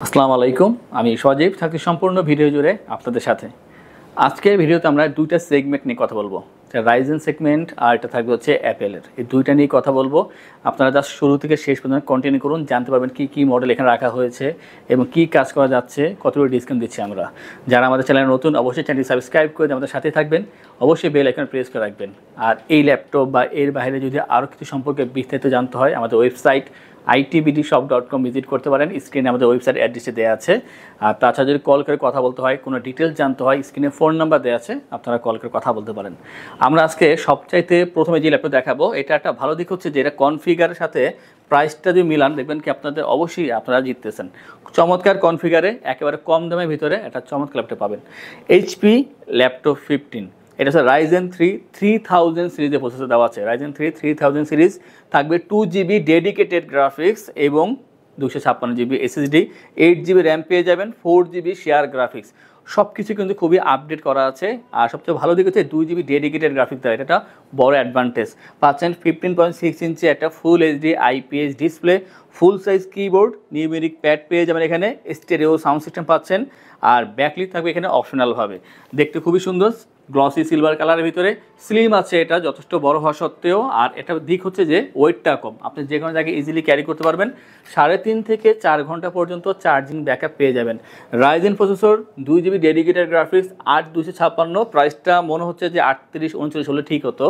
আসসালামু আলাইকুম। আমি সজীব থাকি সম্পূর্ণ ভিডিও জুড়ে আপনাদের সাথে। আজকের ভিডিওতে আমরা দুইটা সেগমেন্ট নিয়ে কথা বলবো, রাইজেন সেগমেন্ট আর এটা থাকবে হচ্ছে অ্যাপেলের। এই দুইটা নিয়ে কথা বলবো। আপনারা জাস্ট শুরু থেকে শেষ পর্যন্ত কন্টিনিউ করুন, জানতে পারবেন কি কি মডেল এখানে রাখা হয়েছে এবং কি কাজ করা যাচ্ছে, কতটুকু ডিসকাউন্ট দিচ্ছি আমরা। যারা আমাদের চ্যানেল নতুন অবশ্যই চ্যানেলটি সাবস্ক্রাইব করে আমাদের সাথে থাকবেন, অবশ্যই বেল আইকন প্রেস করে রাখবেন। আর এই ল্যাপটপ বা এর বাইরে যদি আরও কিছু সম্পর্কে বিস্তারিত জানতে হয় আমাদের ওয়েবসাইট itbdshop.com ভিজিট করতে পারেন। স্ক্রিনে আমাদের ওয়েবসাইট অ্যাড্রেসে দেওয়া আছে। আর তাছাড়া যদি কল করে কথা বলতে হয়, কোনো ডিটেলস জানতে হয়, স্ক্রিনে ফোন নাম্বার দেওয়া আছে, আপনারা কল করে কথা বলতে পারেন। আমরা আজকে সবচাইতে প্রথমে যে ল্যাপটপ দেখাবো, এটা একটা ভালো দিক হচ্ছে যে এটা কনফিগারের সাথে প্রাইসটা যদি মিলান দেখবেন কি আপনাদের অবশ্যই আপনারা জিততেছেন। চমৎকার কনফিগারে একেবারে কম দামের ভিতরে একটা চমৎকার ল্যাপটপ পাবেন। HP ল্যাপটপ 15, এটা হচ্ছে Ryzen 3 3000 সিরিজে প্রসেসর দেওয়া আছে। Ryzen 3 3000 সিরিজ থাকবে 2GB ডেডিকেটেড গ্রাফিক্স এবং 256GB SSD, 8GB র্যাম পেয়ে যাবেন, 4GB শেয়ার গ্রাফিক্স। সব কিছু কিন্তু খুবই আপডেট করা আছে। আর সবচেয়ে ভালো দিক হচ্ছে 2GB ডেডিকেটেড গ্রাফিক্স দেওয়া, এটা বড় অ্যাডভান্টেজ পাচ্ছেন। 15.6 ইঞ্চি একটা ফুল এইচডি IPS ডিসপ্লে, ফুল সাইজ কিবোর্ড, নিউমেরিক প্যাড পেয়ে যাবেন, এখানে স্টেরিও সাউন্ড সিস্টেম পাচ্ছেন। আর ব্যাকলিট থাকবে এখানে অপশনালভাবে, দেখতে খুবই সুন্দর গ্লসি সিলভার কালারের ভিতরে। স্লিম আছে এটা যথেষ্ট বড় হওয়া সত্ত্বেও। আর এটার দিক হচ্ছে যে ওয়েটটা কম, আপনি যে কোনো জায়গায় ইজিলি ক্যারি করতে পারবেন। 3.5 থেকে 4 ঘন্টা পর্যন্ত চার্জিং ব্যাকআপ পেয়ে যাবেন। Ryzen processor, 2GB dedicated graphics, 8256। প্রাইসটা মনে হচ্ছে যে 38-39 হলে ঠিক হতো,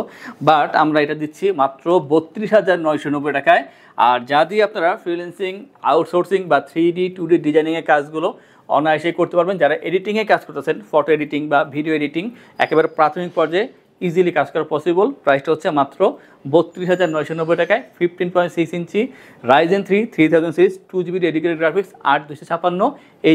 বাট আমরা এটা দিচ্ছি মাত্র 32,990 টাকায়। আর যা দিয়ে আপনারা ফ্রিল্যান্সিং, আউটসোর্সিং বা 3D 2D ডিজাইনিংয়ের কাজগুলো অনায়াসেই করতে পারবেন। যারা এডিটিংয়ে কাজ করতেছেন, ফটো এডিটিং বা ভিডিও এডিটিং, একেবারে প্রাথমিক পর্যায়ে ইজিলি কাজ করা পসিবল। প্রাইসটা হচ্ছে মাত্র 32,990 টাকায়। 15.6 ইঞ্চি Ryzen 3 3000 series, 2GB dedicated graphics, 8256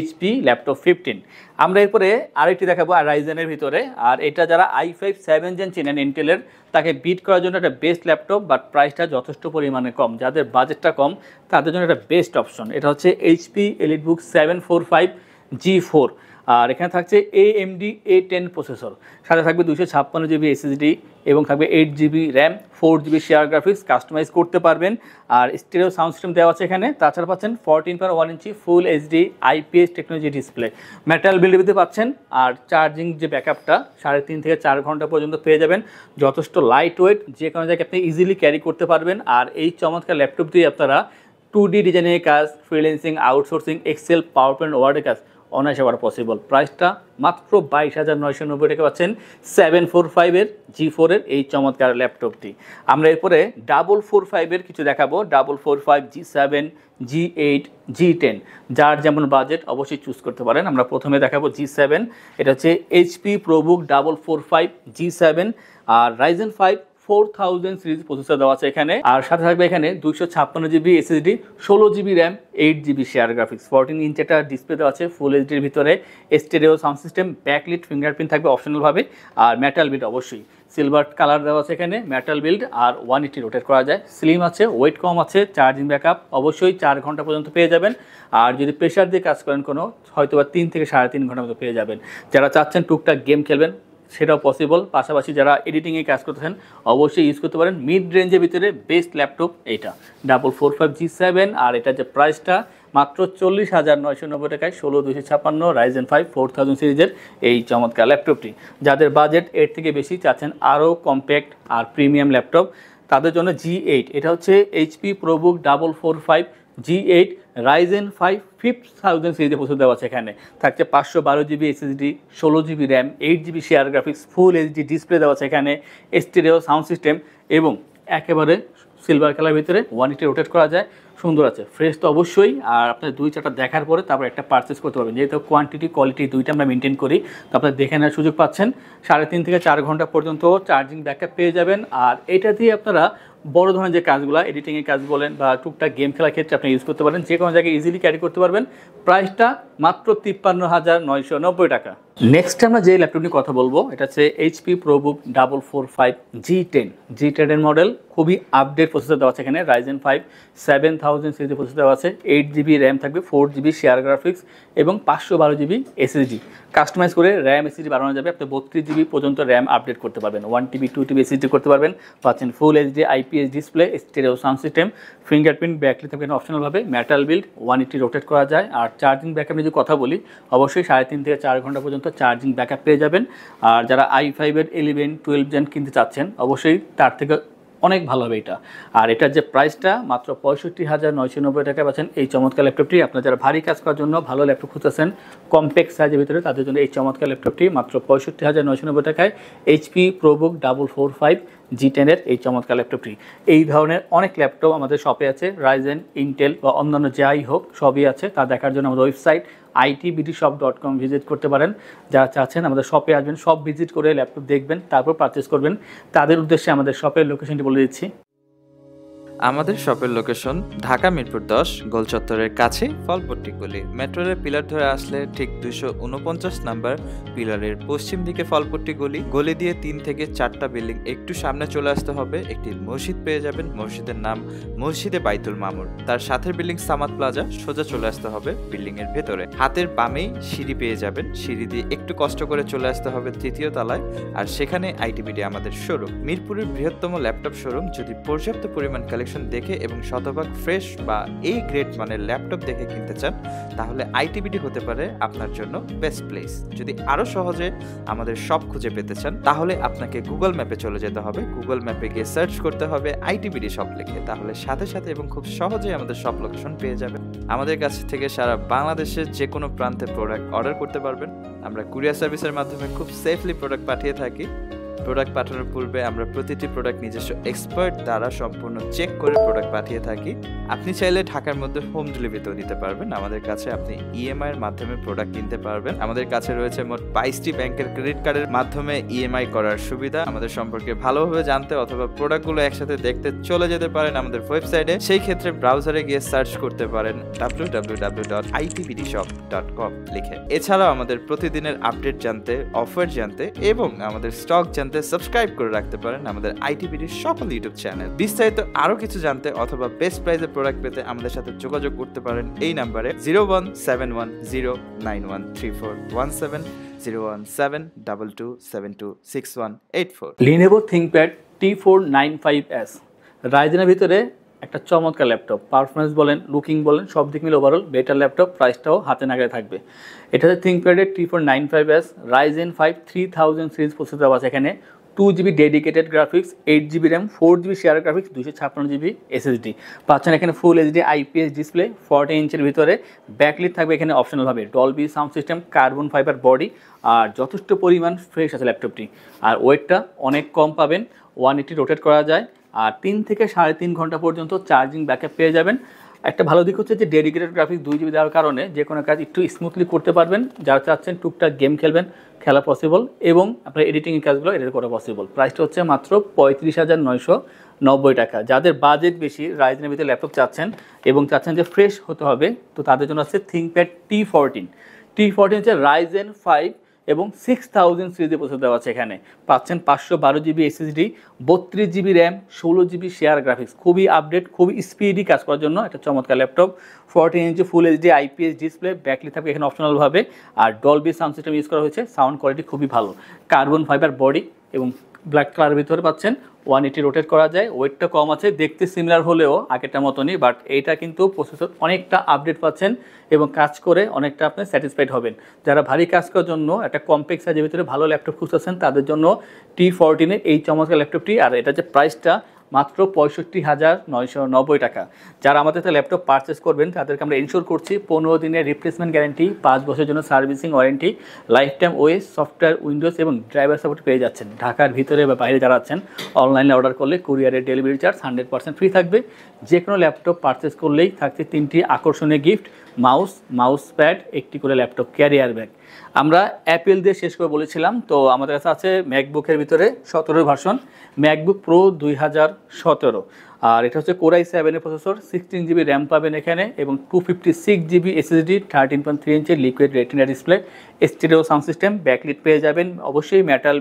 HP laptop 15। আমরা এরপরে আরেকটি দেখাবো আর রাইজেনের ভিতরে। আর এটা যারা i5 7 জেন চেনেন ইন্টেলের, তাকে বিট করার জন্য একটা বেস্ট ল্যাপটপ, বাট প্রাইসটা যথেষ্ট পরিমাণে কম। যাদের বাজেটটা কম তাদের জন্য একটা বেস্ট অপশন। এটা হচ্ছে HP EliteBook 745 G4। আর এখানে থাকছে AMD A10 প্রসেসর, সাথে থাকবে 256GB SSD এবং থাকবে 8GB RAM, 4GB share graphics, customise করতে পারবেন। আর স্টেরিও সাউন্ড সিস্টেম দেওয়া আছে এখানে। তাছাড়া পাচ্ছেন 14.1 inch full HD IPS technology display, metal বিল্ডে পাচ্ছেন। আর চার্জিং যে ব্যাকআপটা 3.5 থেকে 4 ঘন্টা পর্যন্ত পেয়ে যাবেন। যথেষ্ট লাইট ওয়েট, যে কোনো জায়গায় আপনি ইজিলি ক্যারি করতে পারবেন। আর এই চমৎকার ল্যাপটপ দিয়ে আপনারা 2D ডিজাইনের কাজ, freelancing, outsourcing, Excel, PowerPoint, ওয়ার্ডের কাজ অনায়াসে করা পসিবল। প্রাইসটা মাত্র 22,990 টাকা পাচ্ছেন 745 G4 এই চমৎকার ল্যাপটপটি। আমরা এরপরে 445 কিছু দেখাবো। 445 G7, G8, G10, যার যেমন বাজেট অবশ্যই চুজ করতে পারেন। আমরা প্রথমে দেখাবো G7। এটা হচ্ছে HP ProBook 445 G7 আর Ryzen 5 4000 সিরিজ প্রসেসর দেওয়া আছে এখানে। আর সাথে থাকবে এখানে 256GB SSD, 16GB RAM, 8GB share graphics, 14 ইঞ্চি একটা ডিসপ্লে দেওয়া আছে ফুল এইচডির ভিতরে, stereo sound system, backlit, fingerprint থাকবে অপশনালভাবে। আর মেটাল বিল্ড, অবশ্যই সিলভার কালার দেওয়া আছে এখানে, মেটাল বিল্ড। আর 180 রোটেট করা যায়, স্লিম আছে, ওয়েট কম আছে, চার্জিং ব্যাকআপ অবশ্যই 4 ঘন্টা পর্যন্ত পেয়ে যাবেন। আর যদি প্রেশার দিয়ে কাজ করেন কোনো, হয়তো বা 3 থেকে 3.5 ঘন্টা মতো পেয়ে যাবেন। যারা চাচ্ছেন টুকটাক গেম খেলবেন সেটাও পসিবল। পাশাপাশি যারা এডিটিংয়ে কাজ করতেছেন অবশ্যই ইউজ করতে পারেন। মিড রেঞ্জের ভিতরে বেস্ট ল্যাপটপ এইটা 445 G7। আর এটা যে প্রাইসটা মাত্র 40,990 টাকায়, 16,256 Ryzen 5 4000 সিরিজের এই চমৎকার ল্যাপটপটি। যাদের বাজেট এর থেকে বেশি, চাচ্ছেন আরও কম্প্যাক্ট আর প্রিমিয়াম ল্যাপটপ, তাদের জন্য G8। এটা হচ্ছে HP ProBook 445 G8 Ryzen 5 5000 সিরিজে প্রসেসর দেওয়া আছে এখানে। থাকছে 512GB SSD, 16GB RAM, 8GB share graphics, full HD display দেওয়া আছে এখানে, স্টেরিও সাউন্ড সিস্টেম এবং একেবারে সিলভার কালার ভিতরে 180 রোটেট করা যায়। সুন্দর আছে, ফ্রেশ তো অবশ্যই। আর আপনার 2-4টা দেখার পরে তারপর একটা পারচেস করতে পারবেন, যেহেতু কোয়ান্টিটি কোয়ালিটি দুইটা আমরা মেনটেন করি। তো আপনার দেখে নেওয়ার সুযোগ পাচ্ছেন। 3.5 থেকে 4 ঘন্টা পর্যন্ত চার্জিং ব্যাকআপ পেয়ে যাবেন। আর এটা দিয়ে আপনারা বড় ধরনের যে কাজগুলো, এডিটিংয়ের কাজ বলেন বা টুকটাক গেম খেলার ক্ষেত্রে আপনি ইউজ করতে পারেন, যে কোনো জায়গায় ইজিলি ক্যারি করতে পারবেন। প্রাইসটা মাত্র 53,990 টাকা। নেক্সট আমরা যে ল্যাপটপ নিয়ে কথা বলবো, এটা হচ্ছে HP ProBook 445 G10 এর মডেল। খুবই আপডেট প্রসেসর দেওয়া আছে এখানে, Ryzen 5 7000 7000 সিরিজে প্রসেসর দেওয়া আছে, 8GB র্যাম থাকবে, 4GB শেয়ার গ্রাফিক্স এবং 512GB এসএসডি। কাস্টমাইজ করে র্যাম এসএসডি বাড়ানো যাবে, আপনি 32GB পর্যন্ত র্যাম আপডেট করতে পারবেন, 1TB 2TB এসএসডি করতে পারবেন। পাচ্ছেন ফুল HD IPS display, stereo sound system, fingerprint, backlight থাকবে অপশনালভাবে, মেটাল বিল্ড, 180 রোটেট করা যায়। আর চার্জিং ব্যাকআপ নিয়ে যদি কথা বলি, অবশ্যই 3.5 থেকে 4 ঘন্টা পর্যন্ত চার্জিং ব্যাকআপ পেয়ে যাবেন। আর যারা i5-এর 11, 12 জেন কিনতে চাচ্ছেন, অবশ্যই তার থেকে অনেক ভালো হবে এটা। আর এটার যে প্রাইসটা মাত্র 65,990 টাকায় পাচ্ছেন এই চমৎকার ল্যাপটপটি। আপনারা যারা ভারী কাজ করার জন্য ভালো ল্যাপটপ খুঁজতেছেন কম্প্যাক্ট সাইজের ভিতরে, তাদের জন্য এই চমৎকার ল্যাপটপটি মাত্র 65,990 টাকায় HP ProBook 445 G10-এর এই চমৎকার ল্যাপটপটি। এই ধরনের অনেক ল্যাপটপ আমাদের শপে আছে, রাইজেন, ইন্টেল বা অন্যান্য যাই হোক সবই আছে। তা দেখার জন্য আমাদের ওয়েবসাইট itbdshop.com ভিজিট করতে পারেন। যারা চাচ্ছেন আমাদের শপে আসবেন, সব ভিজিট করে ল্যাপটপ দেখবেন, তারপর পারচেস করবেন, তাদের উদ্দেশ্যে আমাদের শপের লোকেশনটি বলে দিচ্ছি। আমাদের শপের লোকেশন ঢাকা মিরপুর 10 গোল চত্বরের কাছে ফলপট্টি গলি। মেট্রোরের পিলার ধরে আসলে ঠিক 249 নাম্বার পিলারের পশ্চিম দিকে ফলপট্টি গলি। গলি দিয়ে 3 থেকে 4টা বিল্ডিং একটু সামনে চলে আসতে হবে, একটি মসজিদ পেয়ে যাবেন। মসজিদের নাম মসজিদে বাইতুল মামুর। তার সাথের বিল্ডিং সামাদ প্লাজা, সোজা চলে আসতে হবে বিল্ডিং এর ভেতরে। হাতের বামেই সিঁড়ি পেয়ে যাবেন, সিঁড়ি দিয়ে একটু কষ্ট করে চলে আসতে হবে 3য় তলায়, আর সেখানে আইটিবিডি আমাদের শোরুম। মিরপুরের বৃহত্তম ল্যাপটপ শোরুম। যদি পর্যাপ্ত পরিমাণ কালেকশন দেখে এবং শতভাগ ফ্রেশ বা এই গ্রেড মানের ল্যাপটপ দেখে কিনতে চান, তাহলে আইটিবিডি হতে পারে আপনার জন্য বেস্ট প্লেস। যদি আরো সহজে আমাদের শপ খুঁজে পেতে চান, তাহলে আপনাকে গুগল ম্যাপে চলে যেতে হবে। গুগল ম্যাপে গিয়ে সার্চ করতে হবে আইটিবিডি শপ লিখে, তাহলে সাথে সাথে এবং খুব সহজেই আমাদের শপ লোকেশন পেয়ে যাবেন। আমাদের কাছ থেকে সারা বাংলাদেশের যে কোনো প্রান্তে প্রোডাক্ট অর্ডার করতে পারবেন। আমরা কুরিয়ার সার্ভিসের মাধ্যমে খুব সেফলি প্রোডাক্ট পাঠিয়ে থাকি। প্রোডাক্ট পাঠানোর পূর্বে আমরা প্রতিটি প্রোডাক্ট নিজস্ব এক্সপার্ট দ্বারা সম্পূর্ণ চেক করে প্রোডাক্ট পাঠিয়ে থাকি। আপনি চাইলে ঢাকার মধ্যে হোম ডেলিভারিতেও দিতে পারবেন। আমাদের কাছে আপনি ইএমআই এর মাধ্যমে প্রোডাক্ট কিনতে পারবেন। আমাদের কাছে রয়েছে মোট 22টি ব্যাংকের ক্রেডিট কার্ডের মাধ্যমে ইএমআই করার সুবিধা। আমাদের সম্পর্কে ভালোভাবে জানতে অথবা প্রোডাক্টগুলো একসাথে দেখতে চলে যেতে পারেন আমাদের ওয়েবসাইটে। সেই ক্ষেত্রে ব্রাউজারে গিয়ে সার্চ করতে পারেন www.itbdshop.com লিখে। এছাড়াও আমাদের প্রতিদিনের আপডেট জানতে, অফার জানতে এবং আমাদের স্টক জানতে সাবস্ক্রাইব করে রাখতে পারেন আমাদের আইটিবিডির সকল ইউটিউব চ্যানেল। বিস্তারিত আরো কিছু জানতে অথবা বেস্ট প্রাইসে প্রোডাক্ট পেতে আমাদের সাথে যোগাযোগ করতে পারেন এই নাম্বারে 01710934171 01722726184। Lenovo ThinkPad T495S রাইজেনের ভিতরে একটা চমৎকার ল্যাপটপ। পারফরমেন্স বলেন, লুকিং বলেন, সব দিক মিলে ওভারঅল বেটার ল্যাপটপ, প্রাইসটাও হাতে নাগালে থাকবে। এটা হচ্ছে ThinkPad-এর T495S Ryzen 5 3000 সিরিজ প্রসেসর দেওয়া আছে এখানে, 2GB dedicated graphics, 8GB RAM, 4GB share graphics, 256GB SSD. পাচ্ছেন এখানে ফুল এইচডি আইপিএস ডিসপ্লে, 40 ইঞ্চের ভিতরে। ব্যাকলিট থাকবে এখানে অপশনালভাবে, Dolby sound system, carbon fibre body, আর যথেষ্ট পরিমাণ ফ্রেশ আছে ল্যাপটপটি। আর ওয়েটটা অনেক কম পাবেন, 180 রোটেট করা যায়। আর 3 থেকে 3.5 ঘন্টা পর্যন্ত চার্জিং ব্যাকআপ পেয়ে যাবেন। একটা ভালো দিক হচ্ছে যে ডেডিকেটেড গ্রাফিক্স 2GB দেওয়ার কারণে যে কোনো কাজ একটু স্মুথলি করতে পারবেন। যারা চাচ্ছেন টুকটাক গেম খেলবেন, খেলা পসিবল, এবং আপনার এডিটিংয়ের কাজগুলো এটা করা পসিবল। প্রাইসটা হচ্ছে মাত্র 35,990 টাকা। যাদের বাজেট বেশি, রাইজেনের ভিতরে ল্যাপটপ চাচ্ছেন এবং চাচ্ছেন যে ফ্রেশ হতে হবে, তো তাদের জন্য আছে ThinkPad T14 হচ্ছে Ryzen 5 এবং 6000 সিরিজে প্রসেসর দেওয়া আছে এখানে। পাচ্ছেন 512GB SSD, 32GB RAM, 16GB share graphics. খুবই আপডেট, খুবই স্পিডি কাজ করার জন্য একটা চমৎকার laptop. 14 inch full HD IPS display, backlit থাকবে এখানে অপশনালভাবে। আর ডলবি সাউন্ড সিস্টেম ইউজ করা হয়েছে, সাউন্ড কোয়ালিটি খুবই ভালো। কার্বন ফাইবার বডি এবং ব্ল্যাক কালারের ভিতরে পাচ্ছেন, 180 রোটেট করা যায়। ওয়েটটা কম আছে, দেখতে সিমিলার হলেও আগেরটার মতনই, বাট এইটা কিন্তু প্রসেসর অনেকটা আপডেট পাচ্ছেন এবং কাজ করে অনেকটা আপনি স্যাটিসফাইড হবেন। যারা ভারী কাজ করার জন্য একটা কম্প্যাক্ট সাইজের ভিতরে ভালো ল্যাপটপ খুঁজতেছেন, তাদের জন্য T14-এর এই চমৎকার ল্যাপটপটি। আর এটা যে প্রাইসটা মাত্র 65,990 টাকা। যারা আমাদের থেকে ল্যাপটপ পারচেস করবেন, তাদেরকে আমরা ইনশিওর করছি 15 দিনের রিপ্লেসমেন্ট গ্যারান্টি, 5 বছরের জন্য servicing warranty, life time OS, software, Windows এবং ড্রাইভার সাপোর্ট পেয়ে যাচ্ছেন। ঢাকার ভিতরে বা বাইরে যারা আছেন, অনলাইনে অর্ডার করলে কুরিয়ারের ডেলিভারি চার্জ 100% ফ্রি থাকবে। যে কোনো ল্যাপটপ পারচেস করলেই থাকছে 3টি আকর্ষণীয় গিফট, মাউস প্যাড, একটি করে ল্যাপটপ ক্যারিয়ার ব্যাগ। আমরা অ্যাপেল দিয়ে শেষ করে বলেছিলাম, তো আমাদের কাছে আছে ম্যাকবুকের ভিতরে 17 ভার্সন, ম্যাকবুক প্রো 2017। আর এটা হচ্ছে core i7 processor, 16GB RAM পাবেন এখানে এবং 256GB SSD, 13.3 inch liquid retina display, stereo sound system, backlit পেয়ে যাবেন, অবশ্যই মেটাল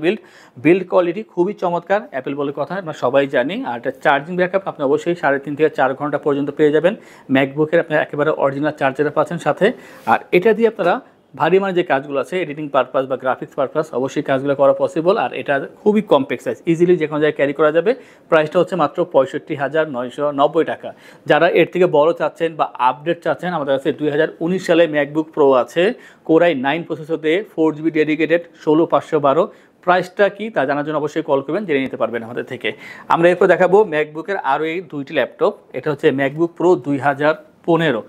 বিল্ড কোয়ালিটি খুবই চমৎকার, অ্যাপেল বলে কথা আমরা সবাই জানি। আর এটা চার্জিং ব্যাকআপ আপনি অবশ্যই 3.5 থেকে 4 ঘন্টা পর্যন্ত পেয়ে যাবেন। ম্যাকবুকের আপনি একেবারে অরিজিনাল চার্জার পাচ্ছেন সাথে। আর এটা দিয়ে আপনারা ভারী মানে যে কাজগুলো আছে এডিটিং পারপাস বা গ্রাফিক্স পারপাস অবশ্যই কাজগুলো করা পসিবল। আর এটা খুবই কম্প্যাক্ট সাইজ, ইজিলি যে কোনো জায়গায় ক্যারি করা যাবে। প্রাইসটা হচ্ছে মাত্র 65,990 টাকা। যারা এর থেকে বড় চাচ্ছেন বা আপডেট চাচ্ছেন, আমাদের কাছে 2019 সালে ম্যাকবুক প্রো আছে কোর i9 প্রসেসর দিয়ে 4GB ডেডিকেটেড, 16512। প্রাইসটা কি তা জানার জন্য অবশ্যই কল করবেন, জেনে নিতে পারবেন আমাদের থেকে। আমরা এরপর দেখাবো ম্যাকবুকের আরও এই দুইটি ল্যাপটপ। এটা হচ্ছে ম্যাকবুক প্রো 2015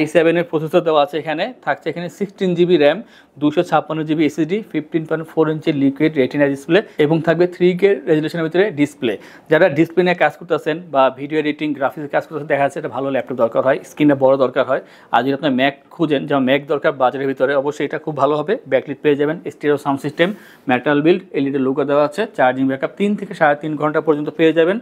i7 প্রসেসর দেওয়া আছে এখানে, থাকছে এখানে 16GB র্যাম, 256GB SSD, 15.4 ইঞ্চি লিকুইড রেটিনা ডিসপ্লে এবং থাকবে 3K রেজলিউশনের ভিতরে ডিসপ্লে। যারা ডিসপ্লে নিয়ে কাজ করতেছেন বা ভিডিও এডিটিং গ্রাফিক্স কাজ করতেছেন, দেখা যাচ্ছে একটা ভালো ল্যাপটপ দরকার হয়, স্ক্রিনটা বড় দরকার হয়। আর যদি আপনার ম্যাক খুঁজেন, যেমন ম্যাক দরকার বাজারের ভিতরে, অবশ্যই এটা খুব ভালো হবে। ব্যাকলিট পেয়ে যাবেন, stereo sound system, metal build, LED logo দেওয়া আছে, চার্জিং ব্যাকআপ 3 থেকে 3.5 ঘন্টা পর্যন্ত পেয়ে যাবেন।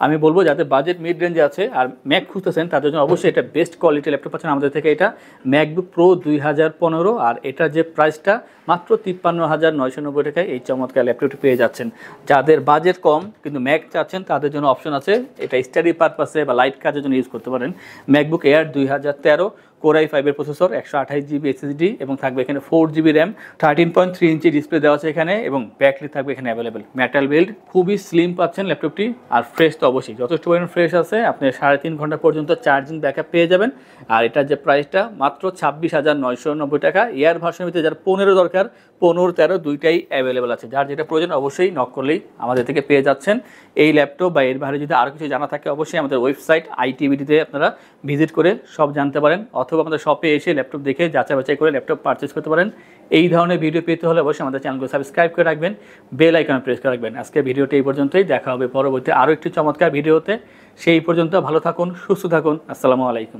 আমি বলবো যাদের বাজেট মিড রেঞ্জে আছে আর ম্যাক খুঁজতেছেন তাদের জন্য অবশ্যই এটা বেস্ট কোয়ালিটি ল্যাপটপ পাচ্ছেন আমাদের থেকে। এটা ম্যাকবুক প্রো 2015 আর এটা যে প্রাইসটা মাত্র 53,990 টাকায় এই চমৎকার ল্যাপটপটি পেয়ে যাচ্ছেন। যাদের বাজেট কম কিন্তু ম্যাক চাচ্ছেন তাদের জন্য অপশন আছে, এটা স্টাডি পারপাসে বা লাইট কাজের জন্য ইউজ করতে পারেন। MacBook air 2013 core i5 processor, 128GB SSD এবং থাকবে এখানে 4GB র্যাম, 13.3 ইঞ্চি ডিসপ্লে দেওয়া আছে এখানে এবং ব্যাকলিট থাকবে এখানে অ্যাভেলেবেল। মেটাল বিল্ড, খুবই স্লিম পাচ্ছেন ল্যাপটপটি। আর ফ্রেশ তো অবশ্যই যথেষ্ট পরিমাণ ফ্রেশ আছে, আপনি 3.5 ঘন্টা পর্যন্ত চার্জিং ব্যাকআপ পেয়ে যাবেন। আর এটার যে প্রাইসটা মাত্র 26,990 টাকা। এয়ার ভার্সনের ভিতরে যার 15 দরকার, 15, 13 দুইটাই অ্যাভেলেবেল আছে। যার যেটা প্রয়োজন অবশ্যই নক করলেই আমাদের থেকে পেয়ে যাচ্ছেন এই ল্যাপটপ। বা এর বাইরে যদি আরও কিছু জানা থাকে অবশ্যই আমাদের ওয়েবসাইট ITVD-তে আপনারা ভিজিট করে সব জানতে পারেন, অথবা আমাদের শপে এসে ল্যাপটপ দেখে যাচাই বাছাই করে ল্যাপটপ পারচেস করতে পারেন। এই ধরনের ভিডিও পেতে হলে অবশ্যই আমাদের চ্যানেলকে সাবস্ক্রাইব করে রাখবেন, বেল আইকনে প্রেস করে রাখবেন। আজকে ভিডিওটি এই পর্যন্তই, দেখা হবে পরবর্তী আরও একটি চমৎকার ভিডিওতে। সেই পর্যন্ত ভালো থাকুন, সুস্থ থাকুন, আসসালামু আলাইকুম।